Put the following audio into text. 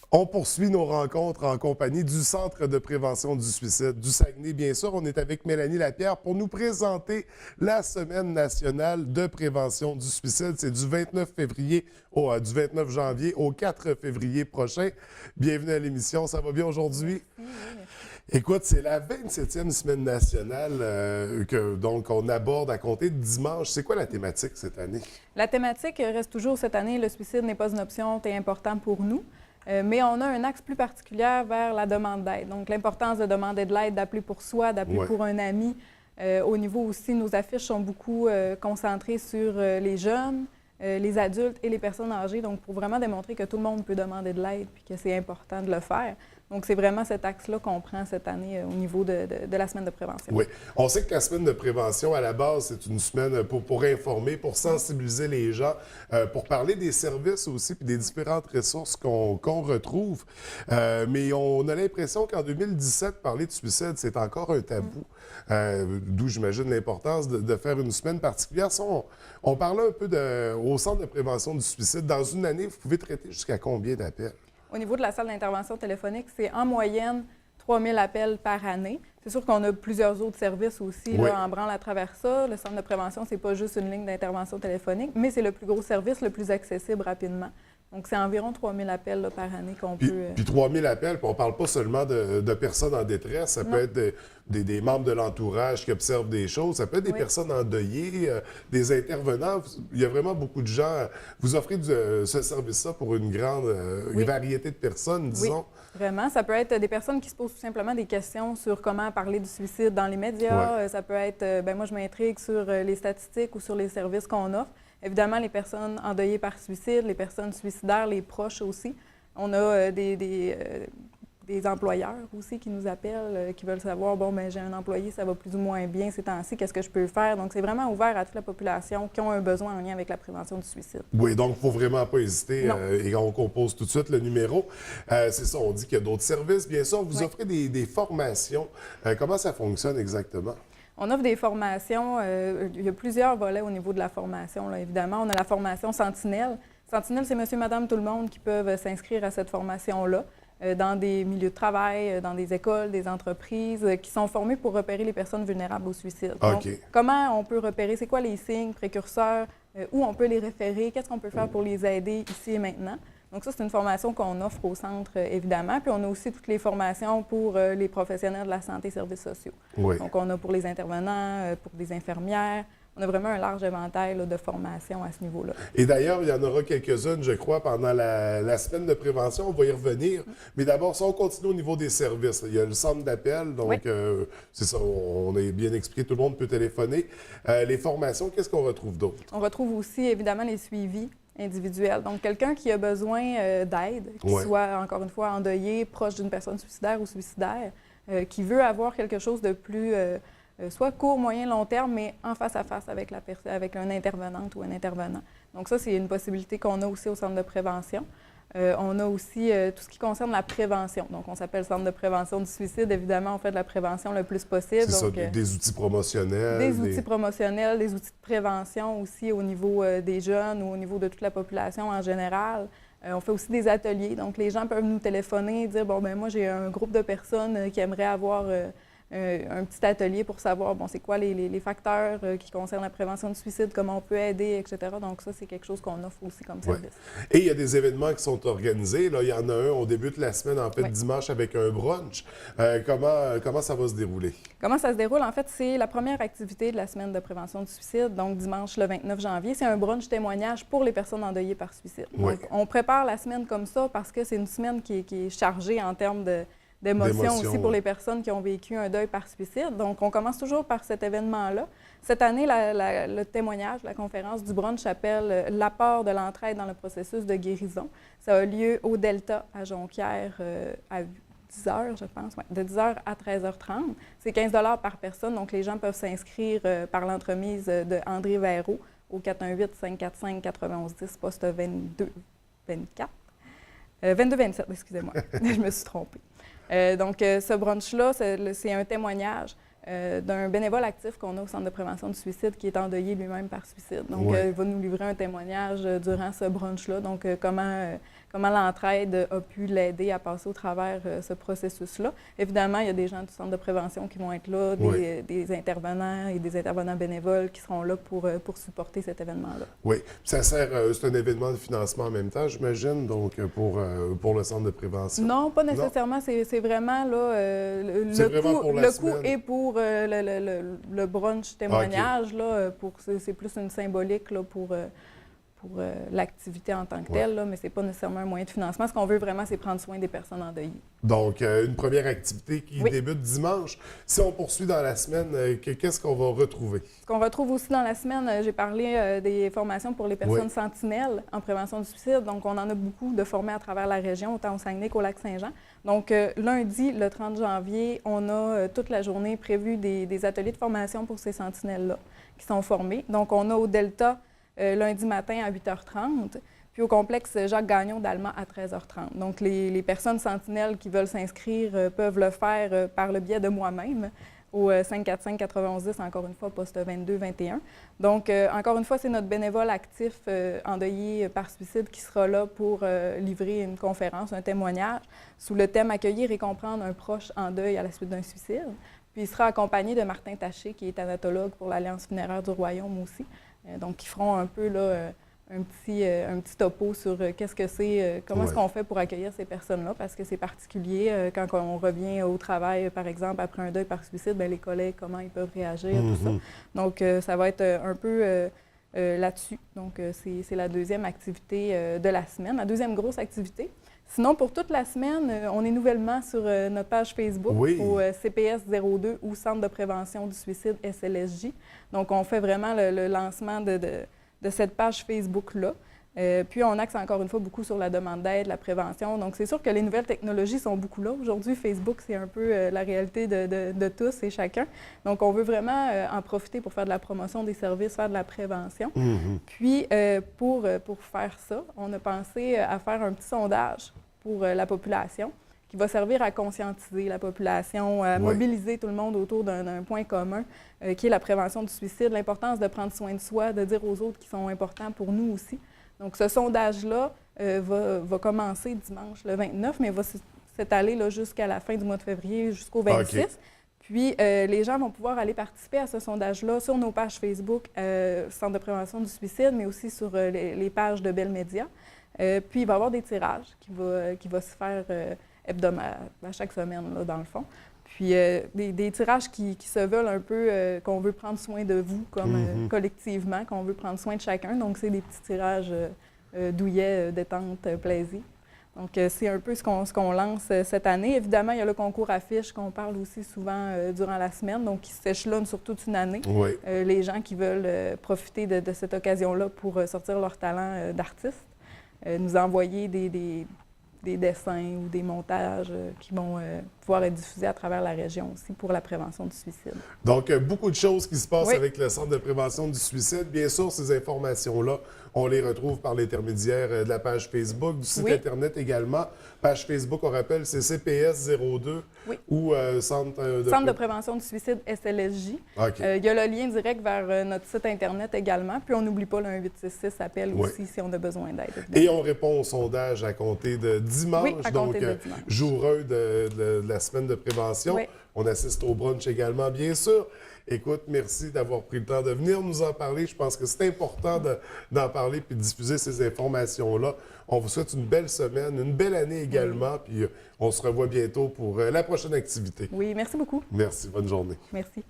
On poursuit nos rencontres en compagnie du Centre de prévention du suicide du Saguenay. Bien sûr, on est avec Mélanie Lapierre pour nous présenter la Semaine nationale de prévention du suicide. C'est du 29 février du 29 janvier au 4 février prochain. Bienvenue à l'émission. Ça va bien aujourd'hui? Écoute, c'est la 27e Semaine nationale donc on aborde à compter de dimanche. C'est quoi la thématique cette année? La thématique reste toujours cette année, le suicide n'est pas une option, c'est important pour nous. Mais on a un axe plus particulier vers la demande d'aide. Donc, l'importance de demander de l'aide, d'appeler pour soi, d'appeler pour un ami. Au niveau aussi, nos affiches sont beaucoup concentrées sur les jeunes, les adultes et les personnes âgées. Donc, pour vraiment démontrer que tout le monde peut demander de l'aide et que c'est important de le faire. Donc, c'est vraiment cet axe-là qu'on prend cette année au niveau de la semaine de prévention. Oui. On sait que la semaine de prévention, à la base, c'est une semaine pour informer, pour sensibiliser les gens, pour parler des services aussi, puis des différentes ressources qu'on retrouve. Mais on a l'impression qu'en 2017, parler de suicide, c'est encore un tabou. D'où, j'imagine, l'importance de faire une semaine particulière. Ça, on parlait un peu au Centre de prévention du suicide. Dans une année, vous pouvez traiter jusqu'à combien d'appels? Au niveau de la salle d'intervention téléphonique, c'est en moyenne 3 000 appels par année. C'est sûr qu'on a plusieurs autres services aussi là, en branle à travers ça. Le centre de prévention, c'est pas juste une ligne d'intervention téléphonique, mais c'est le plus gros service, le plus accessible rapidement. Donc, c'est environ 3 000 appels là, par année qu'on peut... Puis 3 000 appels, puis on ne parle pas seulement de personnes en détresse. Ça peut être des membres de l'entourage qui observent des choses. Ça peut être des personnes endeuillées, des intervenants. Il y a vraiment beaucoup de gens. Vous offrez ce service-là pour une grande une variété de personnes, disons. Oui, vraiment. Ça peut être des personnes qui se posent tout simplement des questions sur comment parler du suicide dans les médias. Ça peut être, moi, je m'intrigue sur les statistiques ou sur les services qu'on offre. Évidemment, les personnes endeuillées par suicide, les personnes suicidaires, les proches aussi. On a des employeurs aussi qui nous appellent, qui veulent savoir, bon, bien, j'ai un employé, ça va plus ou moins bien ces temps-ci, qu'est-ce que je peux faire? Donc, c'est vraiment ouvert à toute la population qui ont un besoin en lien avec la prévention du suicide. Oui, donc il ne faut vraiment pas hésiter et on compose tout de suite le numéro. C'est ça, on dit qu'il y a d'autres services. Bien sûr, vous offrez des formations. Comment ça fonctionne exactement? On offre des formations. Il y a plusieurs volets au niveau de la formation, là, évidemment. On a la formation Sentinelle. Sentinelle, c'est monsieur, madame, tout le monde qui peuvent s'inscrire à cette formation-là dans des milieux de travail, dans des écoles, des entreprises qui sont formées pour repérer les personnes vulnérables au suicide. Donc, comment on peut repérer, c'est quoi les signes précurseurs, où on peut les référer, qu'est-ce qu'on peut faire pour les aider ici et maintenant. Donc ça, c'est une formation qu'on offre au centre, évidemment. Puis on a aussi toutes les formations pour les professionnels de la santé et services sociaux. Oui. Donc on a pour les intervenants, pour des infirmières. On a vraiment un large éventail là, de formations à ce niveau-là. Et d'ailleurs, il y en aura quelques-unes, je crois, pendant la semaine de prévention. On va y revenir. Mais d'abord, si on continue au niveau des services, il y a le centre d'appel. Donc, c'est ça, on a bien expliqué, tout le monde peut téléphoner. Les formations, qu'est-ce qu'on retrouve d'autre? On retrouve aussi, évidemment, les suivis individuel. Donc, quelqu'un qui a besoin d'aide, qui soit, encore une fois, endeuillé, proche d'une personne suicidaire ou suicidaire, qui veut avoir quelque chose de plus, soit court, moyen, long terme, mais en face à face avec avec un intervenante ou un intervenant. Donc, ça, c'est une possibilité qu'on a aussi au centre de prévention. On a aussi tout ce qui concerne la prévention. Donc, on s'appelle Centre de prévention du suicide. Évidemment, on fait de la prévention le plus possible. C'est ça, des outils promotionnels. Des outils promotionnels, des outils de prévention aussi au niveau des jeunes ou au niveau de toute la population en général. On fait aussi des ateliers. Donc, les gens peuvent nous téléphoner et dire, bon, ben moi, j'ai un groupe de personnes qui aimeraient avoir un petit atelier pour savoir, bon, c'est quoi les facteurs qui concernent la prévention du suicide, comment on peut aider, etc. Donc ça, c'est quelque chose qu'on offre aussi comme service. Et il y a des événements qui sont organisés. Là, il y en a un, on débute la semaine, en fait, dimanche avec un brunch. Comment ça va se dérouler? Comment ça se déroule? En fait, c'est la première activité de la semaine de prévention du suicide, donc dimanche le 29 janvier. C'est un brunch témoignage pour les personnes endeuillées par suicide. Donc, on prépare la semaine comme ça parce que c'est une semaine qui est chargée en termes d'émotions aussi pour les personnes qui ont vécu un deuil par suicide. Donc, on commence toujours par cet événement-là. Cette année, le témoignage, la conférence du brunch s'appelle « L'apport de l'entraide dans le processus de guérison ». Ça a lieu au Delta à Jonquière à 10 h, je pense, de 10 h à 13h30. C'est 15 $ par personne, donc les gens peuvent s'inscrire par l'entremise de André Verreau au 418-545-9110, poste 22-24. 22-27, excusez-moi, je me suis trompée. Donc, ce brunch-là, c'est un témoignage d'un bénévole actif qu'on a au Centre de prévention du suicide qui est endeuillé lui-même par suicide. Donc, il va nous livrer un témoignage durant ce brunch-là. Donc, comment comment l'entraide a pu l'aider à passer au travers ce processus-là. Évidemment, il y a des gens du centre de prévention qui vont être là, des intervenants et des intervenants bénévoles qui seront là pour supporter cet événement-là. Oui, ça sert, c'est un événement de financement en même temps, j'imagine, donc pour le centre de prévention. Non, pas nécessairement. C'est vraiment là, le coût est pour le brunch témoignage. Là, c'est plus une symbolique là, pour l'activité en tant que telle, là, mais ce n'est pas nécessairement un moyen de financement. Ce qu'on veut vraiment, c'est prendre soin des personnes endeuillées. Donc, une première activité qui débute dimanche. Si on poursuit dans la semaine, qu'est-ce qu'on va retrouver? Ce qu'on retrouve aussi dans la semaine, j'ai parlé des formations pour les personnes sentinelles en prévention du suicide. Donc, on en a beaucoup de formés à travers la région, autant au Saguenay qu'au Lac-Saint-Jean. Donc, lundi, le 30 janvier, on a toute la journée prévu des ateliers de formation pour ces sentinelles-là qui sont formés. Donc, on a au Delta lundi matin à 8h30, puis au complexe Jacques-Gagnon d'Allemand à 13h30. Donc, les personnes sentinelles qui veulent s'inscrire peuvent le faire par le biais de moi-même au 545-9110, encore une fois, poste 22-21. Donc, encore une fois, c'est notre bénévole actif endeuillé par suicide qui sera là pour livrer une conférence, un témoignage, sous le thème « Accueillir et comprendre un proche en deuil à la suite d'un suicide ». Puis, il sera accompagné de Martin Taché, qui est thanatologue pour l'Alliance funéraire du Royaume aussi. Donc, ils feront un peu là, un petit topo sur qu'est-ce que c'est, comment est-ce qu'on fait pour accueillir ces personnes-là, parce que c'est particulier quand on revient au travail, par exemple, après un deuil par suicide, bien, les collègues, comment ils peuvent réagir, tout ça. Donc, ça va être un peu là-dessus. Donc, c'est la deuxième activité de la semaine, la deuxième grosse activité. Sinon, pour toute la semaine, on est nouvellement sur notre page Facebook au CPS 02 ou Centre de prévention du suicide SLSJ. Donc, on fait vraiment le lancement de cette page Facebook-là. Puis, on axe encore une fois beaucoup sur la demande d'aide, la prévention. Donc, c'est sûr que les nouvelles technologies sont beaucoup là. Aujourd'hui, Facebook, c'est un peu la réalité de tous et chacun. Donc, on veut vraiment en profiter pour faire de la promotion des services, faire de la prévention. Puis, pour faire ça, on a pensé à faire un petit sondage pour la population qui va servir à conscientiser la population, à mobiliser tout le monde autour d'un point commun qui est la prévention du suicide, l'importance de prendre soin de soi, de dire aux autres qu'ils sont importants pour nous aussi. Donc, ce sondage-là va commencer dimanche le 29, mais va s'étaler jusqu'à la fin du mois de février, jusqu'au 26. Puis, les gens vont pouvoir aller participer à ce sondage-là sur nos pages Facebook, Centre de prévention du suicide, mais aussi sur les pages de Bell Media. Puis, il va y avoir des tirages qui vont se faire hebdomadaire, à chaque semaine, là, dans le fond. Puis, des tirages qui se veulent un peu qu'on veut prendre soin de vous, comme collectivement, qu'on veut prendre soin de chacun. Donc, c'est des petits tirages douillets, détente, plaisir. Donc, c'est un peu ce qu'on lance cette année. Évidemment, il y a le concours affiche qu'on parle aussi souvent durant la semaine, donc qui s'échelonne sur toute une année. Les gens qui veulent profiter de cette occasion-là pour sortir leur talent d'artiste, nous envoyer des dessins ou des montages qui vont pouvoir être diffusés à travers la région aussi pour la prévention du suicide. Donc, beaucoup de choses qui se passent avec le Centre de prévention du suicide. Bien sûr, ces informations-là, on les retrouve par l'intermédiaire de la page Facebook, du site Internet également. Page Facebook, on rappelle, c'est CPS 02 ou Centre de prévention du suicide SLSJ. Il y a le lien direct vers notre site Internet également. Puis, on n'oublie pas le 1866 appel aussi si on a besoin d'aide. Et on répond au sondage à compter de dimanche, donc jour 1 de la semaine de prévention. On assiste au brunch également, bien sûr. Écoute, merci d'avoir pris le temps de venir nous en parler. Je pense que c'est important d'en parler puis de diffuser ces informations-là. On vous souhaite une belle semaine, une belle année également, puis on se revoit bientôt pour la prochaine activité. Oui, merci beaucoup. Merci, bonne journée. Merci.